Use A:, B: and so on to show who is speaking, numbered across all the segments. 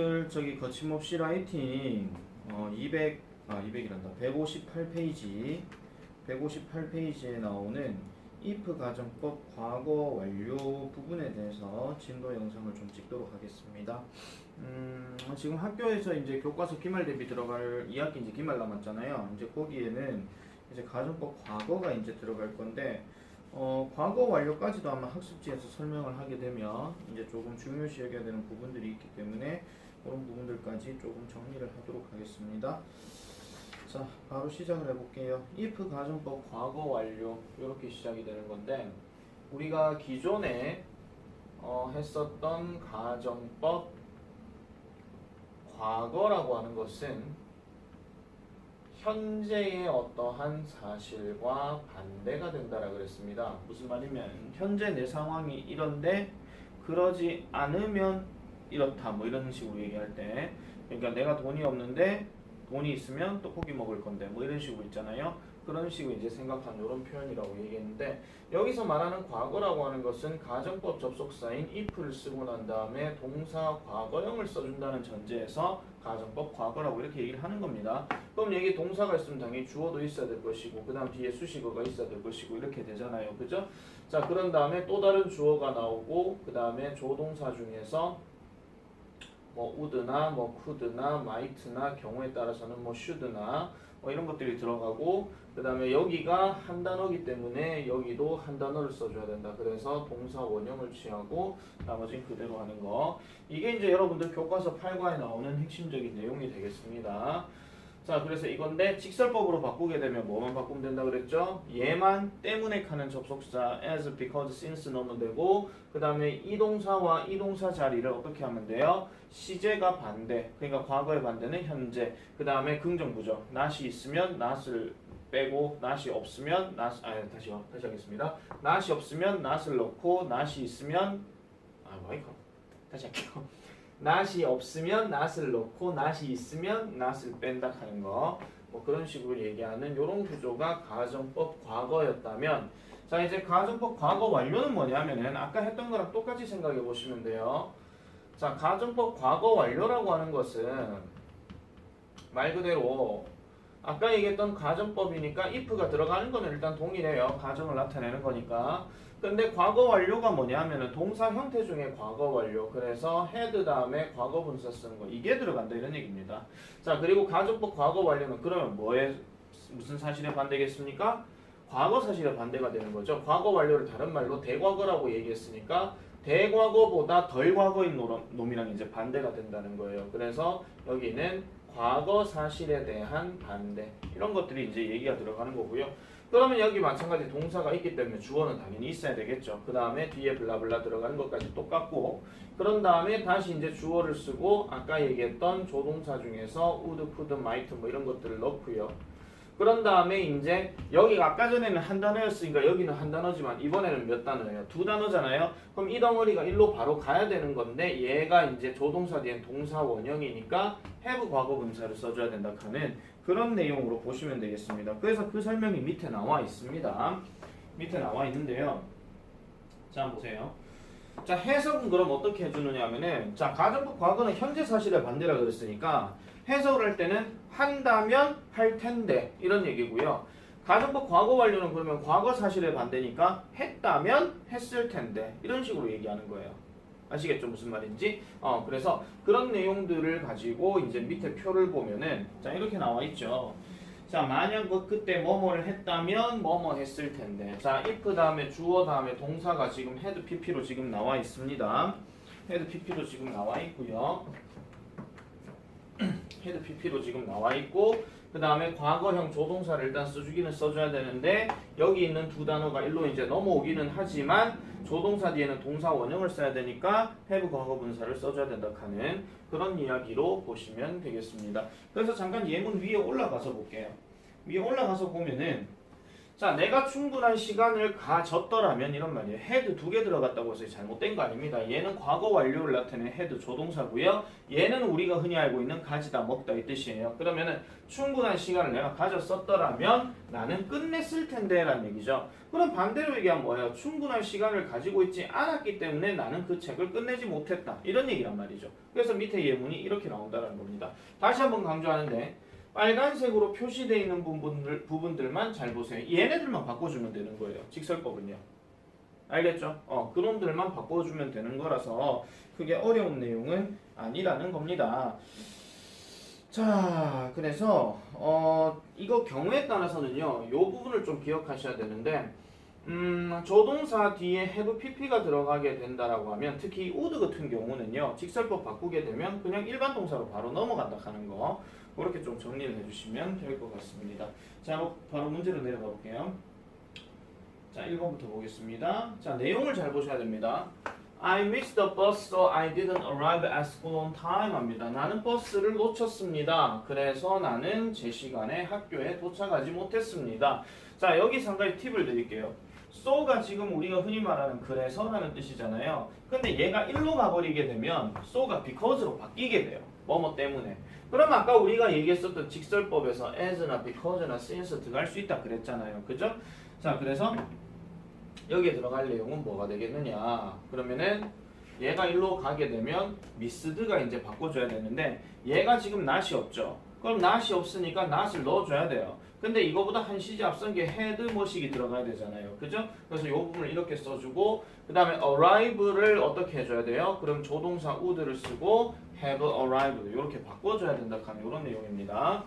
A: 여러분들 저기 거침없이 라이팅 158페이지 158페이지에 나오는 if 가정법 과거 완료 부분에 대해서 진도 영상을 좀 찍도록 하겠습니다. 지금 학교에서 이제 교과서 기말 대비 들어갈 2학기 이제 기말 남았잖아요. 이제 거기에는 이제 가정법 과거가 이제 들어갈 건데 과거 완료까지도 아마 학습지에서 설명을 하게 되면 이제 조금 중요시 여겨야 되는 부분들이 있기 때문에 그런 부분들까지 조금 정리를 하도록 하겠습니다. 자, 바로 시작을 해볼게요. if 가정법 과거 완료 이렇게 시작이 되는 건데 우리가 기존에 했었던 가정법 과거라고 하는 것은 현재의 어떠한 사실과 반대가 된다라 그랬습니다. 무슨 말이면 현재 내 상황이 이런데 그러지 않으면 이렇다 뭐 이런 식으로 얘기할 때 그러니까 내가 돈이 없는데 돈이 있으면 떡볶이 먹을 건데 뭐 이런 식으로 있잖아요. 그런 식으로 이제 생각하는 이런 표현이라고 얘기했는데 여기서 말하는 과거라고 하는 것은 가정법 접속사인 if를 쓰고 난 다음에 동사 과거형을 써준다는 전제에서 가정법 과거라고 이렇게 얘기를 하는 겁니다. 그럼 여기 동사가 있으면 당연히 주어도 있어야 될 것이고 그 다음 뒤에 수식어가 있어야 될 것이고 이렇게 되잖아요. 그죠? 자, 그런 다음에 또 다른 주어가 나오고 그 다음에 조동사 중에서 뭐 would나 뭐 could나 might나 경우에 따라서는 뭐 should나 뭐 이런 것들이 들어가고 그 다음에 여기가 한 단어기 때문에 여기도 한 단어를 써줘야 된다. 그래서 동사 원형을 취하고 나머지는 그대로 하는 거. 이게 이제 여러분들 교과서 8과에 나오는 핵심적인 내용이 되겠습니다. 자, 그래서 이건데 직설법으로 바꾸게 되면 뭐만 바꾸면 된다 그랬죠? 얘만 때문에 하는 접속사 as, because, since 넣으면 되고 그 다음에 이 동사와 이 동사 자리를 어떻게 하면 돼요? 시제가 반대, 그러니까 과거의 반대는 현재, 그 다음에 긍정부죠. not이 있으면 not을 빼고 not이 없으면 다시 하겠습니다. not이 없으면 not을 넣고 not이 있으면 다시 할게요. not이 없으면 not을 넣고 not이 있으면 not을 뺀다 하는 거. 뭐 그런 식으로 얘기하는 이런 구조가 가정법 과거였다면 자, 이제 가정법 과거 완료는 뭐냐면은 아까 했던 거랑 똑같이 생각해 보시면 돼요. 자, 가정법 과거 완료라고 하는 것은 말 그대로 아까 얘기했던 가정법이니까 if가 들어가는 거는 일단 동일해요. 가정을 나타내는 거니까. 근데 과거 완료가 뭐냐면은 동사 형태 중에 과거 완료. 그래서 had 다음에 과거 분사 쓰는 거. 이게 들어간다 이런 얘기입니다. 자, 그리고 가정법 과거 완료는 그러면 뭐에 무슨 사실의 반대겠습니까? 과거 사실의 반대가 되는 거죠. 과거 완료를 다른 말로 대과거라고 얘기했으니까 대과거보다 덜 과거인 놈이랑 이제 반대가 된다는 거예요. 그래서 여기는 과거 사실에 대한 반대 이런 것들이 이제 얘기가 들어가는 거고요. 그러면 여기 마찬가지 동사가 있기 때문에 주어는 당연히 있어야 되겠죠. 그 다음에 뒤에 블라블라 들어가는 것까지 똑같고 그런 다음에 다시 이제 주어를 쓰고 아까 얘기했던 조동사 중에서 would, could, might 뭐 이런 것들을 넣고요. 그런 다음에 이제 여기가 아까 전에는 한 단어였으니까 여기는 한 단어지만 이번에는 몇 단어예요? 두 단어잖아요. 그럼 이 덩어리가 일로 바로 가야 되는 건데 얘가 이제 조동사 뒤엔 동사 원형이니까 have 과거 분사를 써줘야 된다 하는 그런 내용으로 보시면 되겠습니다. 그래서 그 설명이 밑에 나와 있습니다. 밑에 나와 있는데요. 자, 보세요. 자, 해석은 그럼 어떻게 해주느냐 하면은 자, 가정법 과거는 현재 사실의 반대라 그랬으니까 해석을 할 때는 한다면 할 텐데 이런 얘기고요. 가정법 과거 완료는 그러면 과거 사실의 반대니까 했다면 했을 텐데 이런 식으로 얘기하는 거예요. 아시겠죠? 무슨 말인지? 그래서 그런 내용들을 가지고 이제 밑에 표를 보면은 자, 이렇게 나와 있죠. 자, 만약 그때 뭐뭐를 했다면 뭐뭐 했을 텐데. 자, if 다음에 주어 다음에 동사가 지금 had pp로 지금 나와 있습니다. had pp로 지금 나와 있고요. 헤드 pp로 지금 나와 있고 그 다음에 과거형 조동사를 일단 써주기는 써줘야 되는데 여기 있는 두 단어가 일로 이제 넘어오기는 하지만 조동사 뒤에는 동사 원형을 써야 되니까 have 과거 분사를 써줘야 된다 하는 그런 이야기로 보시면 되겠습니다. 그래서 잠깐 예문 위에 올라가서 볼게요. 위에 올라가서 보면은 자, 내가 충분한 시간을 가졌더라면 이런 말이에요. had 두 개 들어갔다고 해서 잘못된 거 아닙니다. 얘는 과거 완료를 나타내는 had 조동사고요. 얘는 우리가 흔히 알고 있는 가지다, 먹다 이 뜻이에요. 그러면은 충분한 시간을 내가 가졌었더라면 나는 끝냈을 텐데 라는 얘기죠. 그럼 반대로 얘기하면 뭐예요? 충분한 시간을 가지고 있지 않았기 때문에 나는 그 책을 끝내지 못했다. 이런 얘기란 말이죠. 그래서 밑에 예문이 이렇게 나온다는 겁니다. 다시 한번 강조하는데 빨간색으로 표시되어 있는 부분들만 잘 보세요. 얘네들만 바꿔주면 되는 거예요. 직설법은요. 알겠죠? 그놈들만 바꿔주면 되는 거라서 그게 어려운 내용은 아니라는 겁니다. 자, 그래서 이거 경우에 따라서는요. 이 부분을 좀 기억하셔야 되는데 조동사 뒤에 have pp가 들어가게 된다라고 하면 특히 would 같은 경우는요. 직설법 바꾸게 되면 그냥 일반 동사로 바로 넘어간다 하는 거 그렇게 좀 정리를 해주시면 될 것 같습니다. 자, 바로 문제로 내려가 볼게요. 자, 1번부터 보겠습니다. 자, 내용을 잘 보셔야 됩니다. I missed the bus so I didn't arrive at school on time 합니다. 나는 버스를 놓쳤습니다. 그래서 나는 제 시간에 학교에 도착하지 못했습니다. 자, 여기서 한 가지 팁을 드릴게요. so가 지금 우리가 흔히 말하는 그래서라는 뜻이잖아요. 근데 얘가 일로 가버리게 되면 so가 because로 바뀌게 돼요. 뭐뭐 때문에. 그럼 아까 우리가 얘기했었던 직설법에서 as나 because나 since 들어갈 수 있다 그랬잖아요. 그죠? 자, 그래서 여기에 들어갈 내용은 뭐가 되겠느냐? 그러면은 얘가 일로 가게 되면 missed가 이제 바꿔줘야 되는데 얘가 지금 not이 없죠. 그럼 not이 없으니까 not을 넣어줘야 돼요. 근데 이거보다 한 시제 앞선 게 had 뭐식이 들어가야 되잖아요. 그죠? 그래서 이 부분을 이렇게 써주고 그 다음에 arrive를 어떻게 해줘야 돼요? 그럼 조동사 would를 쓰고 have arrived 이렇게 바꿔줘야 된다 하는 이런 내용입니다.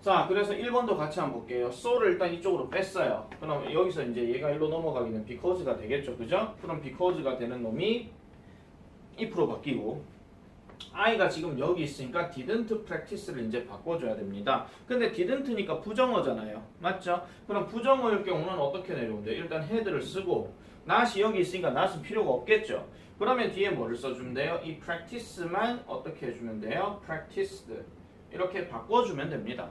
A: 자, 그래서 1번도 같이 한번 볼게요. so를 일단 이쪽으로 뺐어요. 그럼 여기서 이제 얘가 일로 넘어가기는 because가 되겠죠. 그죠? 그럼 because가 되는 놈이 if로 바뀌고 I가 지금 여기 있으니까 didn't practice를 이제 바꿔줘야 됩니다. 근데 didn't니까 부정어잖아요. 맞죠? 그럼 부정어일 경우는 어떻게 내려오는데? 일단 had를 쓰고 not이 여기 있으니까 not은 필요가 없겠죠. 그러면 뒤에 뭐를 써주면 돼요? 이 practice만 어떻게 해주면 돼요? practiced 이렇게 바꿔주면 됩니다.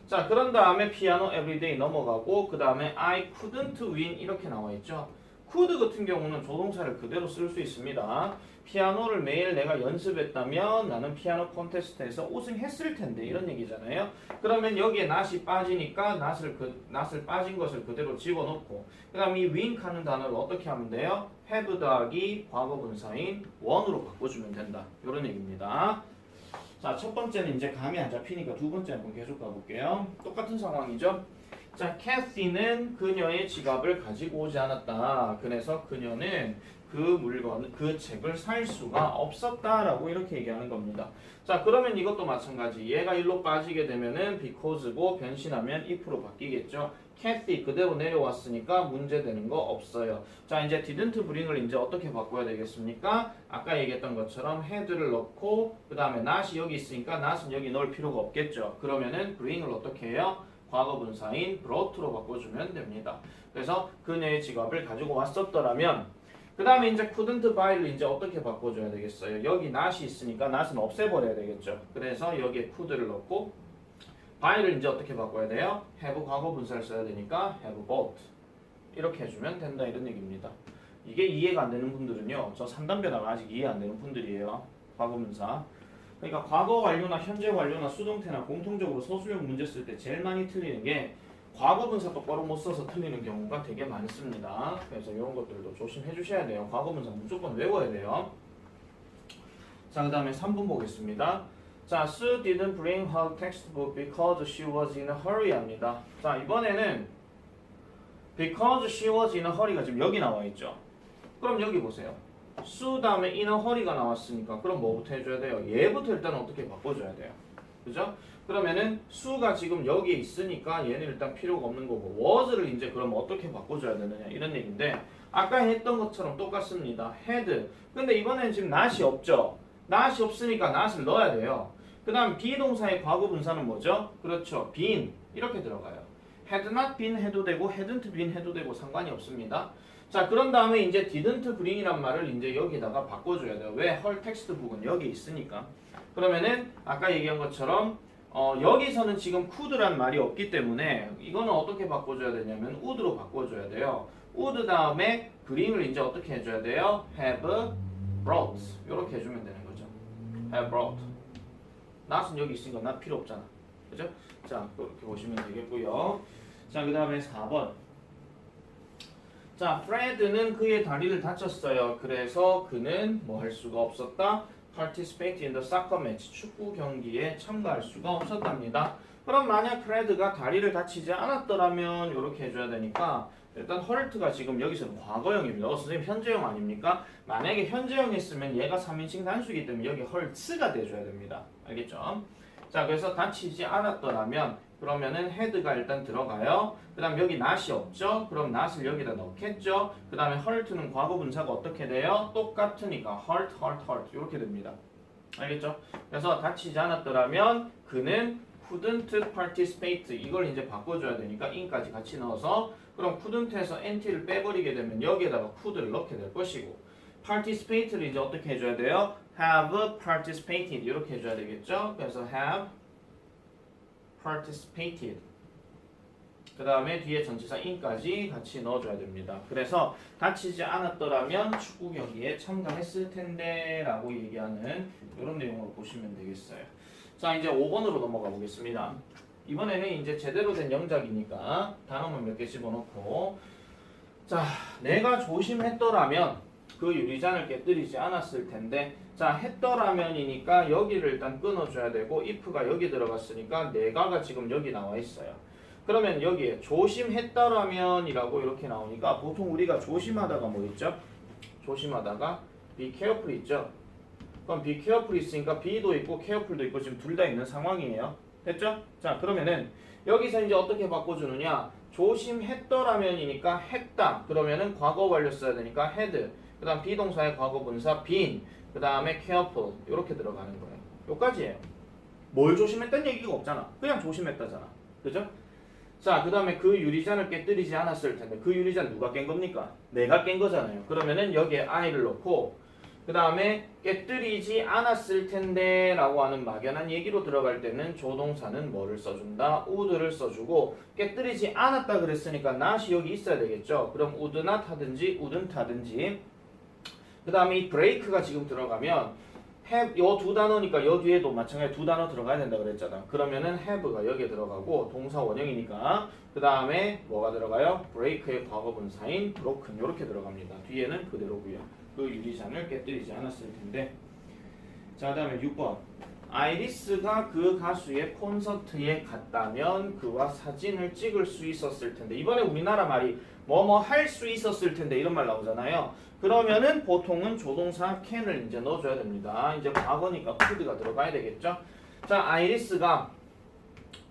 A: 자, 그런 다음에 피아노 everyday 넘어가고 그 다음에 I couldn't win 이렇게 나와 있죠. could 같은 경우는 조동사를 그대로 쓸 수 있습니다. 피아노를 매일 내가 연습했다면 나는 피아노 콘테스트에서 우승했을 텐데 이런 얘기잖아요. 그러면 여기에 not이 빠지니까 not을 빠진 것을 그대로 집어넣고 그 다음에 이 wink 하는 단어를 어떻게 하면 돼요? have 더하기 과거분사인 one으로 바꿔주면 된다. 이런 얘기입니다. 자, 첫 번째는 이제 감이 안 잡히니까 두 번째 한번 계속 가볼게요. 똑같은 상황이죠. 자, 캐시는 그녀의 지갑을 가지고 오지 않았다. 그래서 그녀는 그 책을 살 수가 없었다라고 이렇게 얘기하는 겁니다. 자, 그러면 이것도 마찬가지. 얘가 일로 빠지게 되면은 because고 변신하면 if로 바뀌겠죠. 캐시 그대로 내려왔으니까 문제되는 거 없어요. 자, 이제 didn't bring을 이제 어떻게 바꿔야 되겠습니까? 아까 얘기했던 것처럼 had를 넣고 그 다음에 not이 여기 있으니까 not은 여기 넣을 필요가 없겠죠. 그러면은 bring을 어떻게 해요? 과거분사인 brought로 바꿔주면 됩니다. 그래서 그녀의 지갑을 가지고 왔었더라면 그 다음에 이제 couldn't buy를 이제 어떻게 바꿔줘야 되겠어요? 여기 not이 있으니까 not은 없애버려야 되겠죠. 그래서 여기에 could를 넣고 buy를 이제 어떻게 바꿔야 돼요? have 과거분사를 써야 되니까 have bought 이렇게 해주면 된다 이런 얘기입니다. 이게 이해가 안 되는 분들은요. 저 3단변화가 아직 이해 안 되는 분들이에요. 과거분사. 그러니까 과거 완료나 현재 완료나 수동태나 공통적으로 서술형 문제 쓸 때 제일 많이 틀리는 게 과거분사 똑바로 못 써서 틀리는 경우가 되게 많습니다. 그래서 이런 것들도 조심해 주셔야 돼요. 과거분사 무조건 외워야 돼요. 자, 그 다음에 3분 보겠습니다. 자, Sue didn't bring her textbook because she was in a hurry 합니다. 자, 이번에는 because she was in a hurry가 지금 여기 나와 있죠. 그럼 여기 보세요. Sue 다음에 in a hurry가 나왔으니까 그럼 뭐부터 해줘야 돼요? 얘부터 일단 어떻게 바꿔줘야 돼요? 그죠? 그러면은 Sue가 지금 여기에 있으니까 얘는 일단 필요가 없는 거고 was를 이제 그럼 어떻게 바꿔줘야 되느냐 이런 얘기인데 아까 했던 것처럼 똑같습니다. had. 근데 이번엔 지금 not이 없죠? not이 없으니까 not을 넣어야 돼요. 그 다음 비동사의 과거분사는 뭐죠? 그렇죠. been 이렇게 들어가요. had not been 해도 되고 hadn't been 해도 되고 상관이 없습니다. 자, 그런 다음에 이제 didn't bring이란 말을 이제 여기다가 바꿔줘야 돼요. 왜? her textbook은 여기 있으니까. 그러면은 아까 얘기한 것처럼 여기서는 지금 could란 말이 없기 때문에 이거는 어떻게 바꿔줘야 되냐면 would로 바꿔줘야 돼요. would 다음에 bring을 이제 어떻게 해줘야 돼요? have brought 이렇게 해주면 되는 거죠. have brought. not은 여기 있으니까 not 필요 없잖아. 그죠? 자, 그렇게 보시면 되겠고요. 자, 그 다음에 4번. 자, Fred는 그의 다리를 다쳤어요. 그래서 그는 뭐 할 수가 없었다? Participate in the soccer match. 축구 경기에 참가할 수가 없었답니다. 그럼 만약 Fred가 다리를 다치지 않았더라면 이렇게 해줘야 되니까 일단 hurt가 지금 여기서는 과거형입니다. 선생님 현재형 아닙니까? 만약에 현재형 했으면 얘가 3인칭 단수이기 때문에 여기 hurts가 돼줘야 됩니다. 알겠죠? 자, 그래서 다치지 않았더라면 그러면은 head가 일단 들어가요. 그 다음 여기 not이 없죠? 그럼 not을 여기다 넣겠죠? 그 다음에 hurt는 과거 분사가 어떻게 돼요? 똑같으니까 hurt, hurt, hurt 이렇게 됩니다. 알겠죠? 그래서 다치지 않았더라면 그는 couldn't participate 이걸 이제 바꿔줘야 되니까 in까지 같이 넣어서 그럼 couldn't에서 nt를 빼버리게 되면 여기에다가 could를 넣게 될 것이고 participate를 이제 어떻게 해줘야 돼요? have participated 이렇게 해줘야 되겠죠? 그래서 have participated 그 다음에 뒤에 전치사 in까지 같이 넣어줘야 됩니다. 그래서 다치지 않았더라면 축구 경기에 참가했을 텐데 라고 얘기하는 이런 내용으로 보시면 되겠어요. 자, 이제 5번으로 넘어가 보겠습니다. 이번에는 이제 제대로 된 영작이니까 단어만 몇 개 집어넣고 자, 내가 조심했더라면 그 유리잔을 깨뜨리지 않았을 텐데 자, 했더라면이니까 여기를 일단 끊어줘야 되고 if가 여기 들어갔으니까 내가가 지금 여기 나와 있어요. 그러면 여기에 조심했더라면이라고 이렇게 나오니까 보통 우리가 조심하다가 뭐 있죠? 조심하다가 be careful 있죠? 그럼 be careful 있으니까 be도 있고 careful도 있고 지금 둘 다 있는 상황이에요. 됐죠? 자, 그러면은 여기서 이제 어떻게 바꿔주느냐? 조심했더라면이니까 했다. 그러면은 과거 완료 써야 되니까 had. 그 다음 비동사의 과거 분사 been. 그 다음에 careful. 이렇게 들어가는 거예요. 요까지예요. 뭘 조심했다는 얘기가 없잖아. 그냥 조심했다잖아. 그죠? 자, 그 다음에 그 유리잔을 깨뜨리지 않았을 텐데 그 유리잔 누가 깬 겁니까? 내가 깬 거잖아요. 그러면은 여기에 I를 넣고 그 다음에 깨뜨리지 않았을 텐데 라고 하는 막연한 얘기로 들어갈 때는 조동사는 뭐를 써준다? would를 써주고 깨뜨리지 않았다 그랬으니까 not이 여기 있어야 되겠죠. 그럼 would not 하든지 wouldn't 하든지 그 다음에 이 break가 지금 들어가면 have 요 두 단어니까 요 뒤에도 마찬가지로 두 단어 들어가야 된다 그랬잖아. 그러면은 have가 여기에 들어가고 동사 원형이니까 그 다음에 뭐가 들어가요? break의 과거 분사인 broken 이렇게 들어갑니다. 뒤에는 그대로고요. 그 유리잔을 깨뜨리지 않았을 텐데. 자, 그 다음에 6번. 아이리스가 그 가수의 콘서트에 갔다면 그와 사진을 찍을 수 있었을 텐데. 이번에 우리나라 말이 뭐뭐 할 수 있었을 텐데 이런 말 나오잖아요. 그러면은 보통은 조동사 can을 이제 넣어줘야 됩니다. 이제 과거니까 could가 들어가야 되겠죠. 자, 아이리스가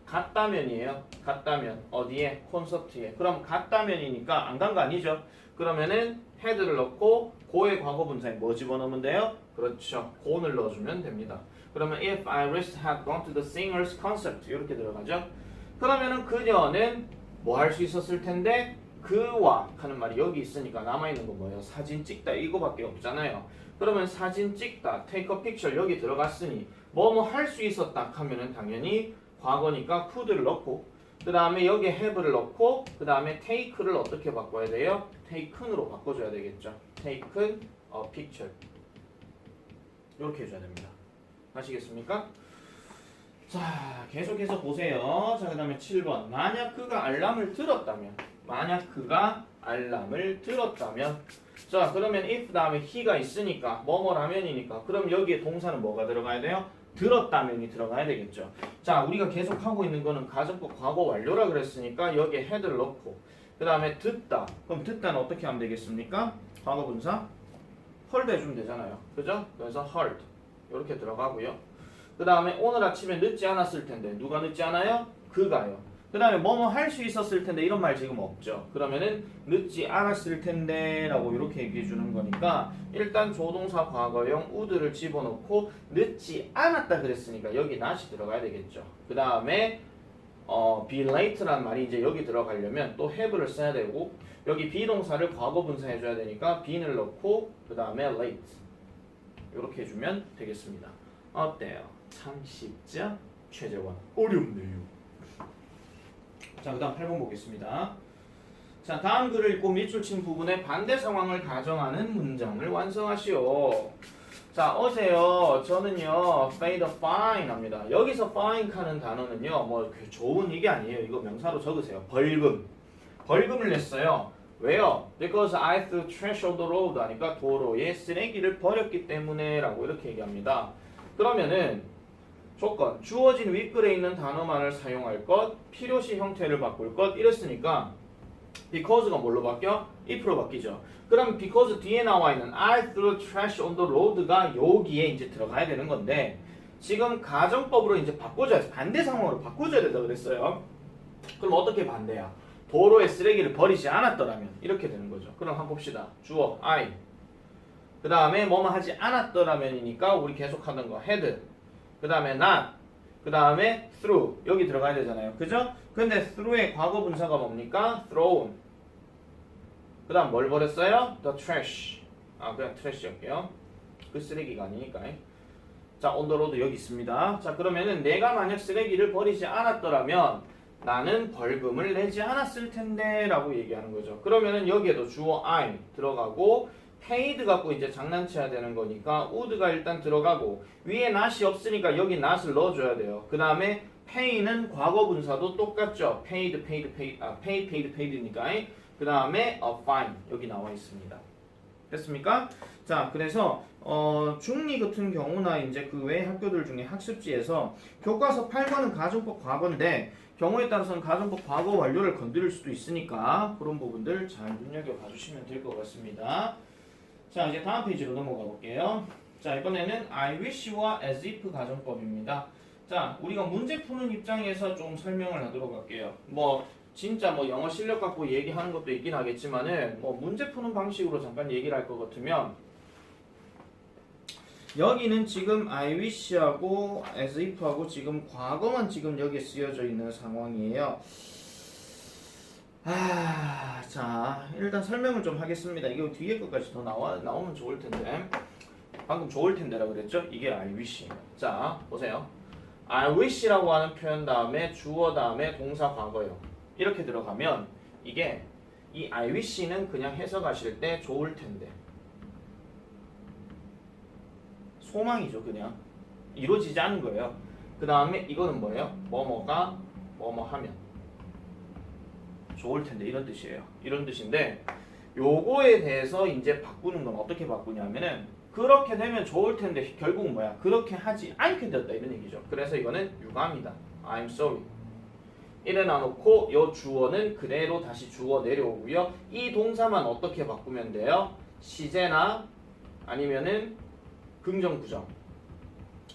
A: 갔다면이에요. 갔다면 어디에? 콘서트에. 그럼 갔다면이니까 안 간 거 아니죠? 그러면은 had를 넣고 go의 과거 분사에 뭐 집어넣으면 돼요? 그렇죠. go를 넣어주면 됩니다. 그러면 if Iris had gone to the singer's concert 이렇게 들어가죠. 그러면은 그녀는 뭐 할 수 있었을 텐데 그와 하는 말이 여기 있으니까 남아있는 건 뭐예요? 사진 찍다 이거밖에 없잖아요. 그러면 사진 찍다 take a picture 여기 들어갔으니 뭐 할 수 있었다 하면은 당연히 과거니까 could를 넣고 그 다음에 여기에 have를 넣고 그 다음에 take를 어떻게 바꿔야 돼요? taken으로 바꿔줘야 되겠죠. taken a picture 이렇게 해줘야 됩니다. 아시겠습니까? 자, 계속해서 보세요. 자, 그 다음에 7번. 만약 그가 알람을 들었다면 자, 그러면 if 다음에 he가 있으니까 뭐뭐라면이니까 그럼 여기에 동사는 뭐가 들어가야 돼요? 들었다면이 들어가야 되겠죠. 자, 우리가 계속 하고 있는 거는 가정법 과거 완료라 그랬으니까 여기에 had를 넣고 그 다음에 듣다. 그럼 듣다는 어떻게 하면 되겠습니까? 과거 분사 heard 해주면 되잖아요. 그죠? 그래서 heard 이렇게 들어가고요. 그 다음에 오늘 아침에 늦지 않았을 텐데 누가 늦지 않아요? 그가요. 그 다음에 뭐뭐 할 수 있었을 텐데 이런 말 지금 없죠. 그러면은 늦지 않았을 텐데 라고 이렇게 얘기해 주는 거니까 일단 조동사 과거형 would를 집어넣고 늦지 않았다 그랬으니까 여기 not이 들어가야 되겠죠. 그 다음에 be late란 말이 이제 여기 들어가려면 또 have를 써야 되고 여기 비동사를 과거 분사해 줘야 되니까 bean을 넣고 그 다음에 late 이렇게 해주면 되겠습니다. 어때요? 참 쉽죠? 최재원. 어렵네요. 자, 그 다음 8번 보겠습니다. 자, 다음 글을 읽고 밑줄 친 부분의 반대 상황을 가정하는 문장을 완성하시오. 자, 어세요. 저는요, fade fine 합니다. 여기서 fine 하는 단어는요, 뭐 좋은 이게 아니에요. 이거 명사로 적으세요. 벌금. 벌금을 냈어요. 왜요? Because I threw trash on the road 하니까 도로에 쓰레기를 버렸기 때문에 라고 이렇게 얘기합니다. 그러면은 조건, 주어진 윗글에 있는 단어만을 사용할 것, 필요시 형태를 바꿀 것 이랬으니까 because가 뭘로 바뀌어? if로 바뀌죠. 그럼 because 뒤에 나와 있는 I threw trash on the road가 여기에 이제 들어가야 되는 건데 지금 가정법으로 이제 바꿔줘야 반대 상황으로 바꿔줘야 된다 그랬어요. 그럼 어떻게 반대야? 도로에 쓰레기를 버리지 않았더라면 이렇게 되는 거죠. 그럼 한번 봅시다. 주어 I 그 다음에 뭐뭐 하지 않았더라면이니까 우리 계속 하던 거 had 그 다음에 not 그 다음에 through 여기 들어가야 되잖아요. 그죠? 근데 through의 과거 분사가 뭡니까? thrown 그 다음 뭘 버렸어요? the trash 그냥 trash 할게요. 그 쓰레기가 아니니까. 자 on the road 여기 있습니다. 자 그러면은 내가 만약 쓰레기를 버리지 않았더라면 나는 벌금을 내지 않았을 텐데 라고 얘기하는 거죠. 그러면은 여기에도 주어 I 들어가고 paid 갖고 이제 장난쳐야 되는 거니까 would가 일단 들어가고 위에 not이 없으니까 여기 not을 넣어줘야 돼요. 그 다음에 pay는 과거 분사도 똑같죠. paid, paid니까 그 다음에 a fine 여기 나와 있습니다. 됐습니까? 자, 그래서 중리 같은 경우나 이제 그 외 학교들 중에 학습지에서 교과서 8번은 가정법 과거인데 경우에 따라서는 가정법 과거 완료를 건드릴 수도 있으니까 그런 부분들 잘 눈여겨봐 주시면 될 것 같습니다. 자, 이제 다음 페이지로 넘어가 볼게요. 자, 이번에는 I wish와 as if 가정법입니다. 자, 우리가 문제 푸는 입장에서 좀 설명을 하도록 할게요. 진짜 영어 실력 갖고 얘기하는 것도 있긴 하겠지만은 문제 푸는 방식으로 잠깐 얘기를 할 것 같으면 여기는 지금 I wish하고 as if하고 지금 과거만 지금 여기에 쓰여져 있는 상황이에요. 자, 일단 설명을 좀 하겠습니다. 이거 뒤에 것까지 더 나오면 좋을 텐데. 방금 좋을 텐데라 그랬죠? 이게 I wish. 자, 보세요. I wish라고 하는 표현 다음에 주어 다음에 동사 과거요. 이렇게 들어가면 이게 이 I wish는 그냥 해석하실 때 좋을 텐데. 소망이죠, 그냥. 이루어지지 않은 거예요. 그 다음에 이거는 뭐예요? 뭐뭐가 뭐뭐 하면. 좋을 텐데 이런 뜻이에요. 이런 뜻인데 요거에 대해서 이제 바꾸는 건 어떻게 바꾸냐면은 그렇게 되면 좋을 텐데 결국은 뭐야? 그렇게 하지 않게 되었다 이런 얘기죠. 그래서 이거는 유감이다. I'm sorry. 이래 놔놓고 요 주어는 그대로 다시 주어 내려오고요. 이 동사만 어떻게 바꾸면 돼요? 시제나 아니면은 긍정 부정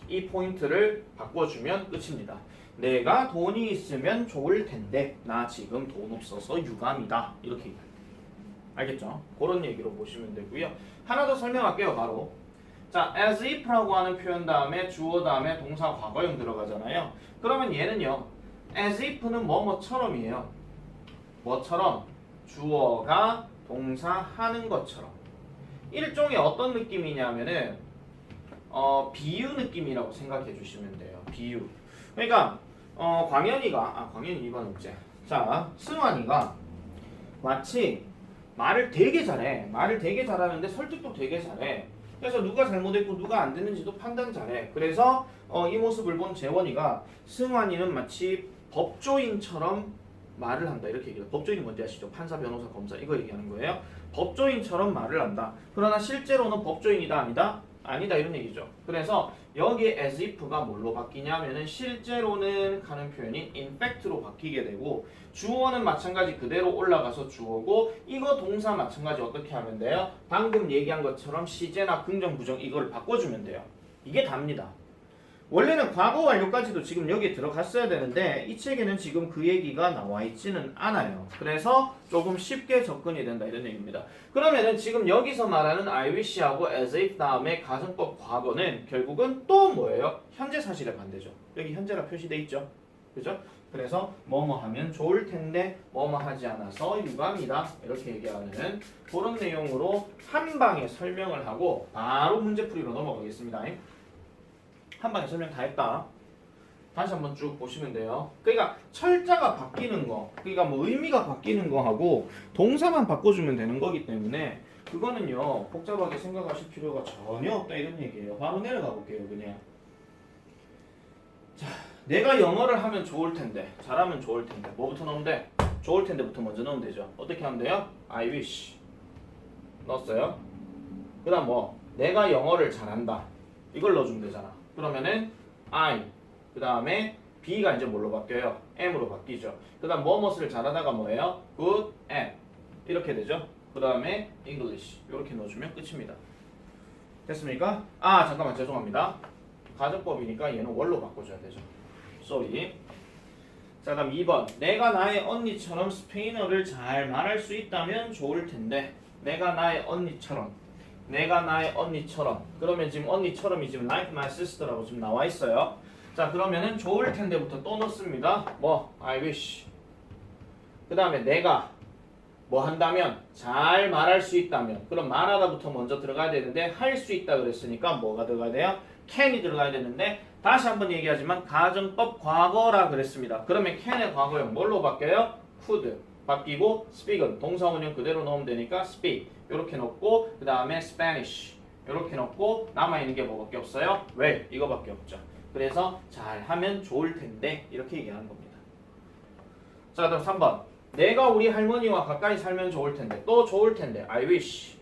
A: 이 포인트를 바꿔주면 끝입니다. 내가 돈이 있으면 좋을 텐데 나 지금 돈 없어서 유감이다 이렇게 얘기합니다. 알겠죠? 그런 얘기로 보시면 되고요. 하나 더 설명할게요. 바로 자 as if라고 하는 표현 다음에 주어 다음에 동사 과거형 들어가잖아요. 그러면 얘는요 as if는 뭐뭐처럼이에요. 뭐처럼? 주어가 동사 하는 것처럼 일종의 어떤 느낌이냐면은 비유 느낌이라고 생각해 주시면 돼요. 비유. 그러니까 광현이 이번 문제. 자, 승환이가 마치 말을 되게 잘해. 말을 되게 잘하는데 설득도 되게 잘해. 그래서 누가 잘못했고 누가 안 됐는지도 판단 잘해. 그래서 이 모습을 본 재원이가 승환이는 마치 법조인처럼 말을 한다 이렇게 얘기해요. 법조인이 뭔지 아시죠? 판사, 변호사, 검사 이거 얘기하는 거예요. 법조인처럼 말을 한다. 그러나 실제로는 법조인이다 아니다? 아니다 이런 얘기죠. 그래서 여기에 as if가 뭘로 바뀌냐면은 실제로는 하는 표현이 in fact로 바뀌게 되고 주어는 마찬가지 그대로 올라가서 주어고 이거 동사 마찬가지 어떻게 하면 돼요? 방금 얘기한 것처럼 시제나 긍정 부정 이걸 바꿔주면 돼요. 이게 답니다. 원래는 과거 완료까지도 지금 여기에 들어갔어야 되는데 이 책에는 지금 그 얘기가 나와 있지는 않아요. 그래서 조금 쉽게 접근이 된다 이런 얘기입니다. 그러면은 지금 여기서 말하는 I wish하고 as if 다음에 가정법 과거는 결국은 또 뭐예요? 현재 사실의 반대죠. 여기 현재라 표시돼 있죠. 그죠? 그래서 뭐뭐 하면 좋을 텐데 뭐뭐 하지 않아서 유감이다 이렇게 얘기하는 그런 내용으로 한 방에 설명을 하고 바로 문제풀이로 넘어가겠습니다. 한 방에 설명 다 했다. 다시 한번 쭉 보시면 돼요. 그러니까 철자가 바뀌는 거, 그러니까 뭐 의미가 바뀌는 거하고 동사만 바꿔주면 되는 거기 때문에 그거는요 복잡하게 생각하실 필요가 전혀 없다 이런 얘기예요. 바로 내려가 볼게요. 그냥 자, 내가 영어를 하면 좋을 텐데, 잘하면 좋을 텐데, 뭐부터 넣으면 돼? 좋을 텐데부터 먼저 넣으면 되죠. 어떻게 하면 돼요? I wish 넣었어요. 그다음 뭐 내가 영어를 잘한다 이걸 넣어주면 되잖아. 그러면은 I 그 다음에 B가 이제 뭘로 바뀌어요? M으로 바뀌죠. 그 다음 무엇을 잘하다가 뭐예요? Good at 이렇게 되죠. 그 다음에 English 이렇게 넣어주면 끝입니다. 됐습니까? 아 잠깐만 죄송합니다. 가정법이니까 얘는 월로 바꿔줘야 되죠. Sorry. 자 그럼 2번 내가 나의 언니처럼 스페인어를 잘 말할 수 있다면 좋을 텐데 내가 나의 언니처럼 그러면 지금 언니처럼이 지금 like my sister라고 지금 나와 있어요. 자 그러면은 좋을 텐데부터 또 넣습니다. 뭐 I wish. 그 다음에 내가 뭐 한다면 잘 말할 수 있다면 그럼 말하다부터 먼저 들어가야 되는데 할 수 있다 그랬으니까 뭐가 들어가야 돼요? can이 들어가야 되는데 다시 한번 얘기하지만 가정법 과거라 그랬습니다. 그러면 can의 과거형 뭘로 바뀌어요? could 바뀌고 speak은 동사원형 그대로 넣으면 되니까 speak 이렇게 넣고 그 다음에 Spanish 이렇게 넣고 남아있는 게 뭐밖에 없어요? well 이거밖에 없죠. 그래서 잘하면 좋을 텐데 이렇게 얘기하는 겁니다. 자 그럼 3번 내가 우리 할머니와 가까이 살면 좋을 텐데 또 좋을 텐데 I wish.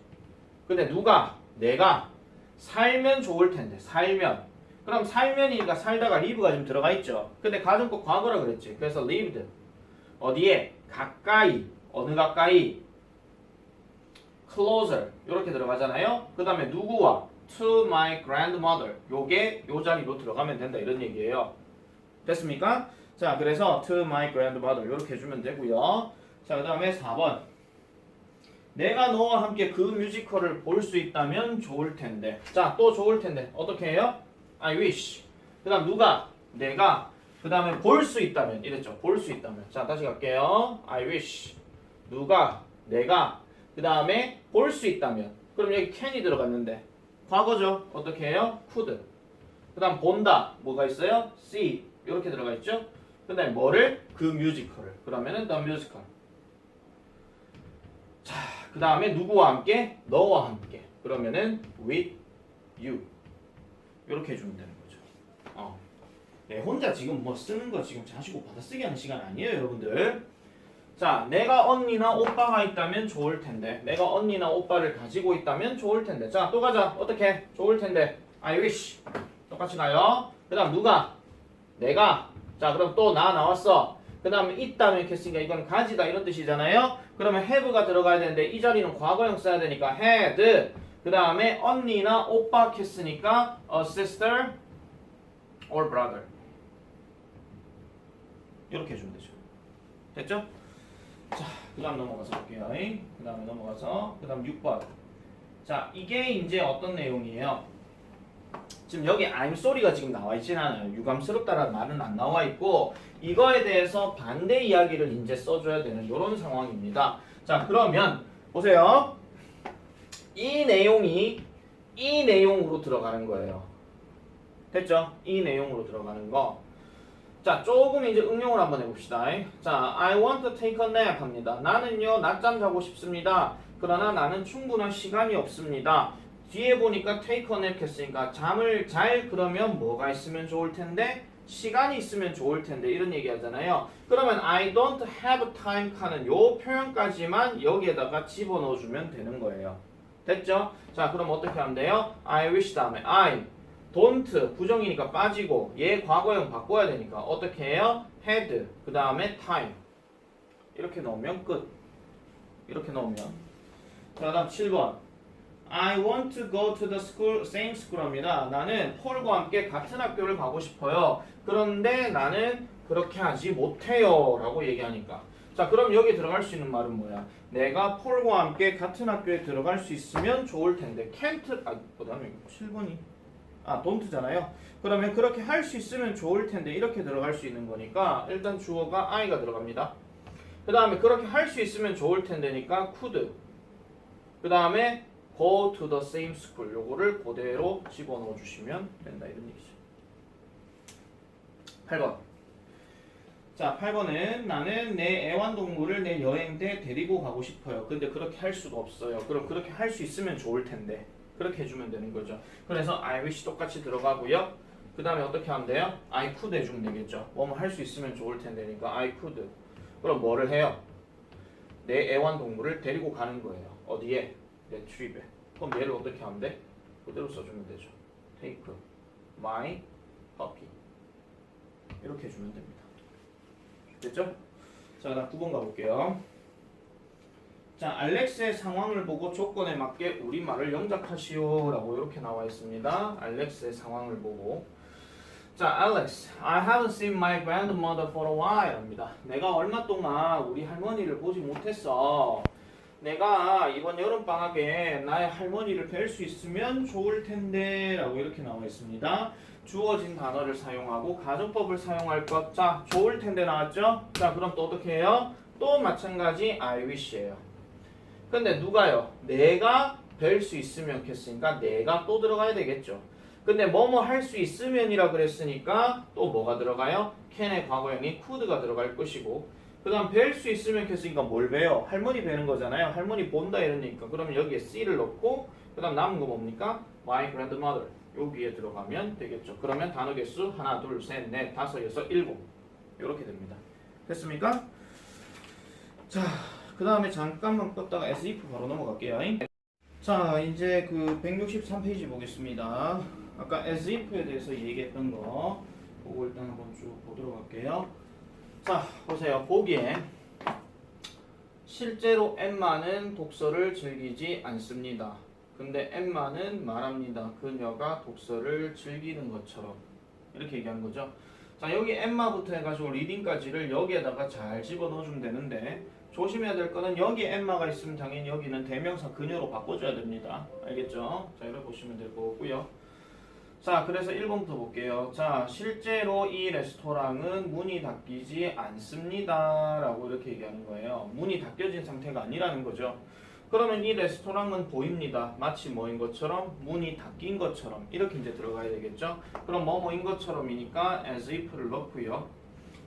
A: 근데 누가? 내가 살면 좋을 텐데 살면 그럼 살면이니까 살다가 live가 지금 들어가 있죠. 근데 가정법 과거라 그랬지. 그래서 lived 어디에? 가까이 어느 가까이? closer 이렇게 들어가잖아요. 그 다음에 누구와? to my grandmother 요게 요 자리로 들어가면 된다 이런 얘기예요. 됐습니까? 자 그래서 to my grandmother 이렇게 해주면 되고요. 자 그 다음에 4번 내가 너와 함께 그 뮤지컬을 볼 수 있다면 좋을 텐데 자 또 좋을 텐데 어떻게 해요? I wish. 그 다음 누가? 내가 그 다음에 볼 수 있다면 이랬죠. 볼 수 있다면 자 다시 갈게요. I wish 누가? 내가 그 다음에 볼 수 있다면 그럼 여기 can이 들어갔는데 과거죠. 어떻게 해요? could. 그 다음 본다. 뭐가 있어요? see. 이렇게 들어가 있죠. 그 다음에 뭐를? 그 뮤지컬을. 그러면은 the musical. 자, 그 다음에 누구와 함께? 너와 함께. 그러면은 with you. 이렇게 해주면 되는 거죠. 네, 혼자 지금 뭐 쓰는 거 지금 자시고 받아쓰기 하는 시간 아니에요, 여러분들. 자, 내가 언니나 오빠가 있다면 좋을 텐데. 내가 언니나 오빠를 가지고 있다면 좋을 텐데. 자, 또 가자. 어떻게? 좋을 텐데. I wish. 똑같이 가요. 그 다음 누가? 내가. 자, 그럼 또 나 나왔어. 그 다음에 있다면 이렇게 했으니까 이건 가지다 이런 뜻이잖아요. 그러면 have가 들어가야 되는데 이 자리는 과거형 써야 되니까 had. 그 다음에 언니나 오빠 했으니까 a sister or brother. 이렇게 해주면 되죠. 됐죠? 자, 그 다음 넘어가서 볼게요. 그 다음에 넘어가서 그 다음 6번. 자, 이게 이제 어떤 내용이에요? 지금 여기 I'm sorry가 지금 나와 있진 않아요. 유감스럽다라는 말은 안 나와 있고 이거에 대해서 반대 이야기를 이제 써줘야 되는 이런 상황입니다. 자, 그러면 보세요. 이 내용이 이 내용으로 들어가는 거예요. 됐죠? 이 내용으로 들어가는 거. 자, 조금 이제 응용을 한번 해봅시다. 자, I want to take a nap 합니다. 나는요, 낮잠 자고 싶습니다. 그러나 나는 충분한 시간이 없습니다. 뒤에 보니까 take a nap 했으니까 잠을 잘 그러면 뭐가 있으면 좋을 텐데? 시간이 있으면 좋을 텐데 이런 얘기 하잖아요. 그러면 I don't have time 하는 요 표현까지만 여기에다가 집어넣어 주면 되는 거예요. 됐죠? 자, 그럼 어떻게 하면 돼요? I wish 다음에 I don't 부정이니까 빠지고 얘 과거형 바꿔야 되니까 어떻게 해요? had 그 다음에 time 이렇게 넣으면 끝. 이렇게 넣으면 자 다음 7번 I want to go to the school, same school 합니다. 나는 폴과 함께 같은 학교를 가고 싶어요. 그런데 나는 그렇게 하지 못해요 라고 얘기하니까 자 그럼 여기 들어갈 수 있는 말은 뭐야? 내가 폴과 함께 같은 학교에 들어갈 수 있으면 좋을 텐데 can't 그 다음에 7번이 don't잖아요. 그러면 그렇게 할 수 있으면 좋을 텐데 이렇게 들어갈 수 있는 거니까 일단 주어가 I가 들어갑니다. 그 다음에 그렇게 할 수 있으면 좋을 텐데니까 could. 그 다음에 go to the same school. 요거를 그대로 집어넣어 주시면 된다 이런 얘기죠. 8번. 자, 8번은 나는 내 애완동물을 내 여행 때 데리고 가고 싶어요. 근데 그렇게 할 수가 없어요. 그럼 그렇게 할 수 있으면 좋을 텐데. 그렇게 해주면 되는 거죠. 그래서 I wish 똑같이 들어가고요. 그 다음에 어떻게 하면 돼요? I could 해주면 되겠죠. 뭐뭐 할 수 있으면 좋을 텐데니까 I could. 그럼 뭐를 해요? 내 애완동물을 데리고 가는 거예요. 어디에? 내 트립에. 그럼 얘를 어떻게 하면 돼? 그대로 써주면 되죠. Take my puppy. 이렇게 해주면 됩니다. 됐죠? 자, 그다음 9번 가볼게요. 자, 알렉스의 상황을 보고 조건에 맞게 우리말을 영작하시오 라고 이렇게 나와 있습니다. 알렉스의 상황을 보고. 자, Alex, I haven't seen my grandmother for a while 입니다. 내가 얼마 동안 우리 할머니를 보지 못했어. 내가 이번 여름방학에 나의 할머니를 뵐 수 있으면 좋을 텐데 라고 이렇게 나와 있습니다. 주어진 단어를 사용하고 가정법을 사용할 것. 자, 좋을 텐데 나왔죠? 자, 그럼 또 어떻게 해요? 또 마찬가지 I wish예요. 근데 누가요? 내가 뵐 수 있으면 했으니까 내가 또 들어가야 되겠죠. 근데 뭐뭐 할 수 있으면이라 그랬으니까 또 뭐가 들어가요? can의 과거형이 could가 들어갈 것이고, 그 다음 뵐 수 있으면 했으니까 뭘 봬요? 할머니 뵈는 거잖아요. 할머니 본다 이러니까 그러면 여기에 C를 넣고 그 다음 남은 거 뭡니까? My grandmother 여기에 들어가면 되겠죠. 그러면 단어 개수 하나, 둘, 셋, 넷, 다섯, 여섯, 일곱 이렇게 됩니다. 됐습니까? 자, 그 다음에 잠깐만 껐다가 as if 바로 넘어갈게요. 자, 이제 그 163페이지 보겠습니다. 아까 as if에 대해서 얘기했던 거 그거 일단 한번 쭉 보도록 할게요. 자, 보세요. 보기에 실제로 엠마는 독서를 즐기지 않습니다. 근데 엠마는 말합니다. 그녀가 독서를 즐기는 것처럼 이렇게 얘기하는 거죠. 자, 여기 엠마부터 해가지고 리딩까지를 여기에다가 잘 집어넣어주면 되는데 조심해야 될 거는 여기에 엠마가 있으면 당연히 여기는 대명사 그녀로 바꿔줘야 됩니다. 알겠죠? 자, 이렇게 보시면 될 거고요. 자, 그래서 1번부터 볼게요. 자, 실제로 이 레스토랑은 문이 닫히지 않습니다 라고 이렇게 얘기하는 거예요. 문이 닫혀진 상태가 아니라는 거죠. 그러면 이 레스토랑은 보입니다. 마치 뭐인 것처럼, 문이 닫힌 것처럼 이렇게 이제 들어가야 되겠죠. 그럼 뭐뭐인 것처럼이니까 as if를 넣고요.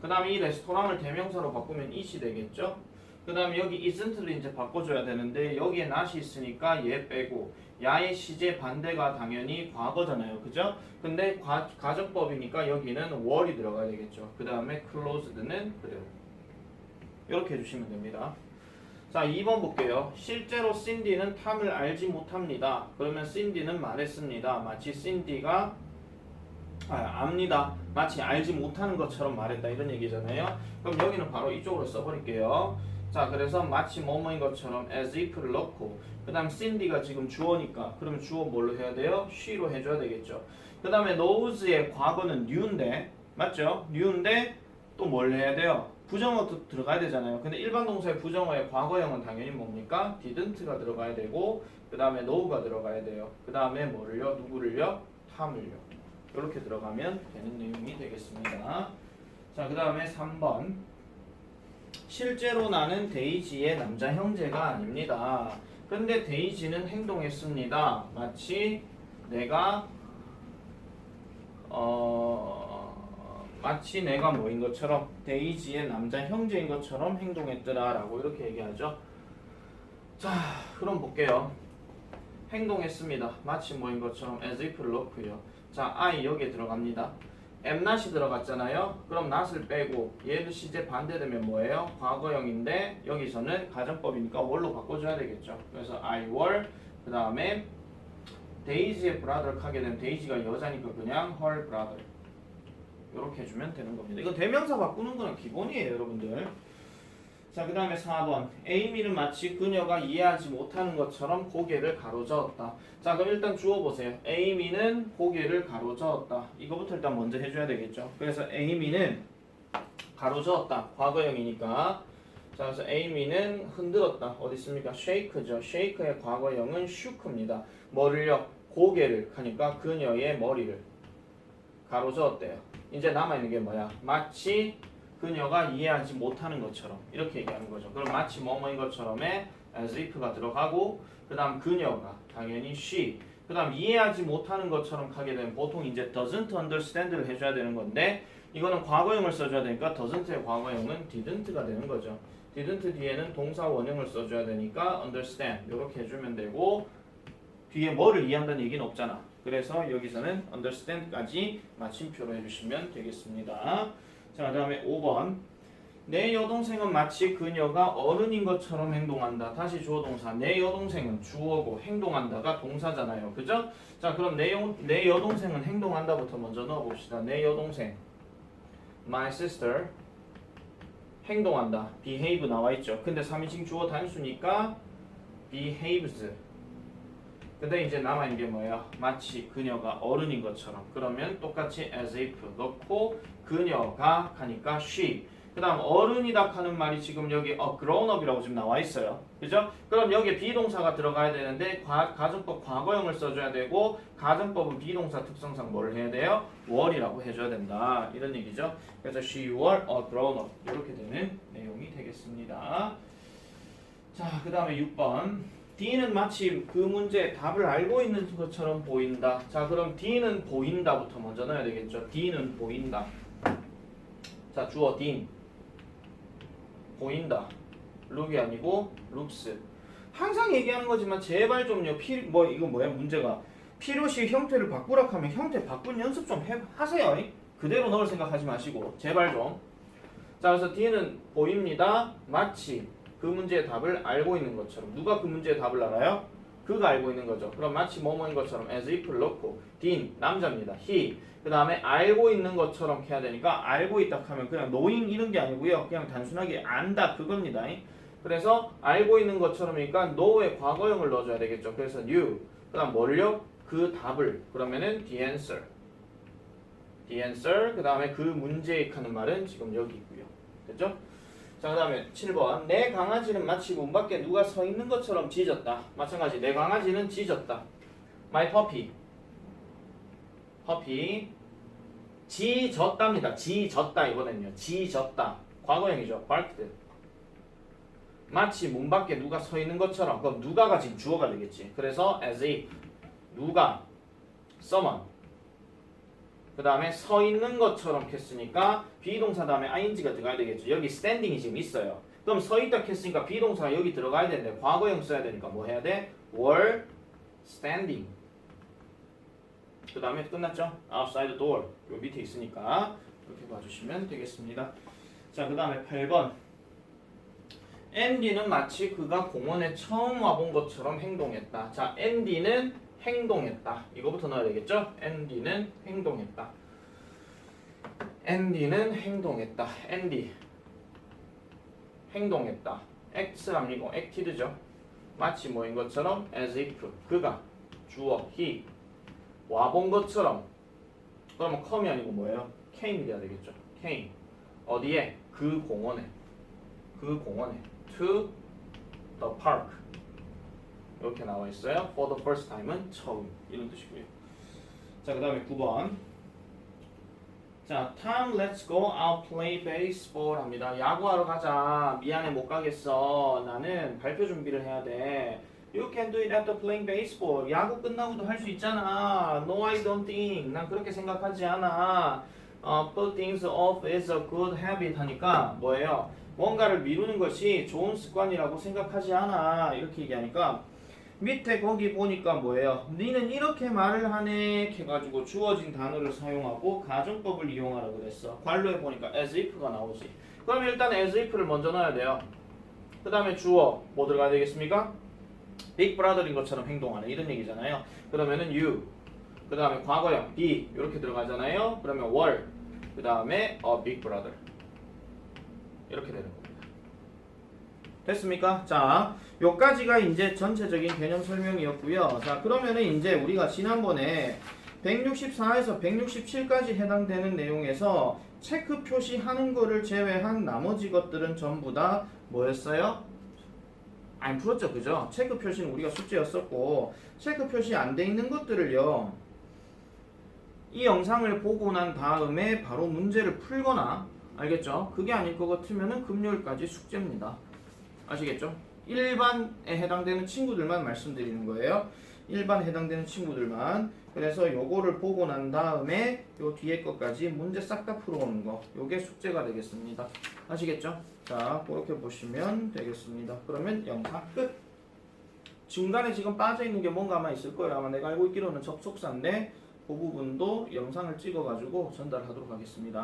A: 그 다음에 이 레스토랑을 대명사로 바꾸면 it이 되겠죠. 그 다음에 여기 isn't를 이제 바꿔줘야 되는데 여기에 not이 있으니까 얘 빼고 야의 시제 반대가 당연히 과거잖아요. 그죠? 근데 가정법이니까 여기는 were이 들어가야 되겠죠. 그 다음에 closed는 그대로 이렇게 해주시면 됩니다. 자, 2번 볼게요. 실제로 신디는 탐을 알지 못합니다. 그러면 신디는 말했습니다. 마치 신디가 압니다. 마치 알지 못하는 것처럼 말했다 이런 얘기잖아요. 그럼 여기는 바로 이쪽으로 써버릴게요. 자, 그래서 마치 뭐뭐인 것처럼 as if를 넣고 그 다음 신디가 지금 주어니까 그러면 주어 뭘로 해야 돼요? she로 해줘야 되겠죠. 그 다음에 knows의 과거는 knew인데 맞죠? knew인데 또 뭘 해야 돼요? 부정어 들어가야 되잖아요. 근데 일반 동사의 부정어의 과거형은 당연히 뭡니까? didn't가 들어가야 되고 그 다음에 know가 들어가야 돼요. 그 다음에 뭐를요? 누구를요? 탐을요. 이렇게 들어가면 되는 내용이 되겠습니다. 자, 그 다음에 3번. 실제로 나는 데이지의 남자 형제가 아닙니다. 근데 데이지는 행동했습니다. 마치 내가 뭐인 것처럼 데이지의 남자 형제인 것처럼 행동했더라 라고 이렇게 얘기하죠. 자, 그럼 볼게요. 행동했습니다. 마치 뭐인 것처럼 as if를 넣고요. 자, I 여기에 들어갑니다. am not이 들어갔잖아요. 그럼 not을 빼고 얘도 시제 반대되면 뭐예요? 과거형인데 여기서는 가정법이니까 were로 바꿔줘야 되겠죠. 그래서 I were 그 다음에 데이지의 brother 하게 되면 데이지가 여자니까 그냥 her brother 이렇게 해주면 되는 겁니다. 이거 대명사 바꾸는 거는 기본이에요, 여러분들. 자, 그 다음에 4번. 에이미는 마치 그녀가 이해하지 못하는 것처럼 고개를 가로저었다. 자, 그럼 일단 주어보세요. 에이미는 고개를 가로저었다. 이거부터 일단 먼저 해줘야 되겠죠. 그래서 에이미는 가로저었다. 과거형이니까. 자, 그래서 에이미는 흔들었다. 어디 있습니까? shake죠. shake의 과거형은 shook입니다. 뭐를요? 고개를 하니까 그녀의 머리를 가로저었대요. 이제 남아있는 게 뭐야? 마치 그녀가 이해하지 못하는 것처럼 이렇게 얘기하는 거죠. 그럼 마치 뭐뭐인 것처럼에 as if가 들어가고 그 다음 그녀가 당연히 she 그 다음 이해하지 못하는 것처럼 하게 되면 보통 이제 doesn't understand를 해줘야 되는 건데 이거는 과거형을 써줘야 되니까 doesn't의 과거형은 didn't가 되는 거죠. didn't 뒤에는 동사 원형을 써줘야 되니까 understand 이렇게 해주면 되고 뒤에 뭐를 이해한다는 얘기는 없잖아. 그래서 여기서는 understand까지 마침표로 해주시면 되겠습니다. 자, 그 다음에 5번 내 여동생은 마치 그녀가 어른인 것처럼 행동한다. 다시 주어 동사. 내 여동생은 주어고 행동한다가 동사잖아요. 그죠? 자, 그럼 내 여동생은 행동한다부터 먼저 넣어봅시다. 내 여동생 My sister 행동한다. behave 나와있죠. 근데 3인칭 주어 단수니까 behaves. 근데 이제 남아있는 게 뭐예요? 마치 그녀가 어른인 것처럼. 그러면 똑같이 as if 넣고 그녀가 하니까 she. 그 다음 어른이다 하는 말이 지금 여기 grown up이라고 지금 나와 있어요. 그죠? 그럼 여기에 비동사가 들어가야 되는데 가정법 과거형을 써줘야 되고 가정법은 비동사 특성상 뭘 해야 돼요? were이라고 해줘야 된다. 이런 얘기죠. 그래서 she were a grown up 이렇게 되는 내용이 되겠습니다. 자, 그 다음에 6번 D는 마치 그 문제의 답을 알고 있는 것처럼 보인다. 자, 그럼 D는 보인다부터 먼저 넣어야 되겠죠. D는 보인다. 자, 주어 D 보인다. look이 아니고 looks. 항상 얘기하는 거지만 제발 좀요. 이거 뭐야 문제가 필요시 형태를 바꾸라 하면 형태 바꾼 연습 좀 하세요. 그대로 넣을 생각하지 마시고 제발 좀. 자, 그래서 D는 보입니다. 마치 그 문제의 답을 알고 있는 것처럼. 누가 그 문제의 답을 알아요? 그가 알고 있는 거죠. 그럼 마치 뭐뭐인 것처럼 as if를 넣고 D 남자입니다. he 그 다음에 알고 있는 것처럼 해야 되니까 알고 있다 하면 그냥 knowing 이런 게 아니고요. 그냥 단순하게 안다 그겁니다. 그래서 알고 있는 것처럼이니까 know의 과거형을 넣어줘야 되겠죠. 그래서 knew 그 다음 뭘요? 그 답을 그러면은 the answer 그 다음에 그 문제에 하는 말은 지금 여기 있고요. 됐죠? 자, 그 다음에 7번 내 강아지는 마치 문 밖에 누가 서 있는 것처럼 짖었다. 마찬가지 내 강아지는 짖었다. My puppy 짖었답니다. 짖었다 이거는요. 짖었다. 과거형이죠. barked. 마치 문 밖에 누가 서 있는 것처럼. 그럼 누가가 지금 주어가 되겠지. 그래서 as if 누가 someone 그 다음에 서 있는 것처럼 했으니까 비동사 다음에 ing가 들어가야 되겠죠. 여기 standing이 지금 있어요. 그럼 서 있다 했으니까 비동사가 여기 들어가야 되는데 과거형 써야 되니까 뭐 해야 돼? were standing. 그 다음에 끝났죠? outside the door. 요 밑에 있으니까 이렇게 봐주시면 되겠습니다. 자, 그 다음에 8번 Andy는 마치 그가 공원에 처음 와본 것처럼 행동했다. 자, Andy는 행동했다. 이거부터 넣어야 되겠죠? Andy는 행동했다. Andy는 행동했다. Andy 행동했다. act 아니고 acted죠. 마치 뭐인 것처럼 as if 그가 주어 he 와본 것처럼. 그러면 come이 아니고 뭐예요? came이 돼야 되겠죠. came 어디에? 그 공원에 to the park 이렇게 나와 있어요. For the first time은 처음 이런 뜻이고요. 자, 그 다음에 9번 자, Tom, let's go out play baseball 합니다. 야구하러 가자. 미안해 못 가겠어. 나는 발표 준비를 해야 돼. You can do it after playing baseball. 야구 끝나고도 할 수 있잖아. No, I don't think. 난 그렇게 생각하지 않아. Put things off is a good habit 하니까 뭐예요? 뭔가를 미루는 것이 좋은 습관이라고 생각하지 않아. 이렇게 얘기하니까 밑에 거기 보니까 뭐예요? 니는 이렇게 말을 하네 해가지고 주어진 단어를 사용하고 가정법을 이용하라고 그랬어. 관로에 보니까 as if가 나오지. 그럼 일단 as if를 먼저 넣어야 돼요. 그 다음에 주어 뭐 들어가야 되겠습니까? big brother인 것처럼 행동하는 이런 얘기잖아요. 그러면은 you 그 다음에 과거형 be 이렇게 들어가잖아요. 그러면 were 그 다음에 a big brother 이렇게 되는 겁니다. 됐습니까? 자, 요까지가 이제 전체적인 개념 설명이었고요. 자, 그러면은 이제 우리가 지난번에 164에서 167까지 해당되는 내용에서 체크 표시하는 거를 제외한 나머지 것들은 전부 다 뭐였어요? 안 풀었죠, 그죠? 체크 표시는 우리가 숙제였었고 체크 표시 안 돼 있는 것들을요. 이 영상을 보고 난 다음에 바로 문제를 풀거나 알겠죠? 그게 아닐 것 같으면은 금요일까지 숙제입니다. 아시겠죠? 일반에 해당되는 친구들만 말씀드리는 거예요. 일반에 해당되는 친구들만 그래서 요거를 보고 난 다음에 요 뒤에 것까지 문제 싹 다 풀어오는 거, 요게 숙제가 되겠습니다. 아시겠죠? 자, 그렇게 보시면 되겠습니다. 그러면 영상 끝. 중간에 지금 빠져있는 게 뭔가 아마 있을 거예요. 아마 내가 알고 있기로는 접속사인데 그 부분도 영상을 찍어가지고 전달하도록 하겠습니다.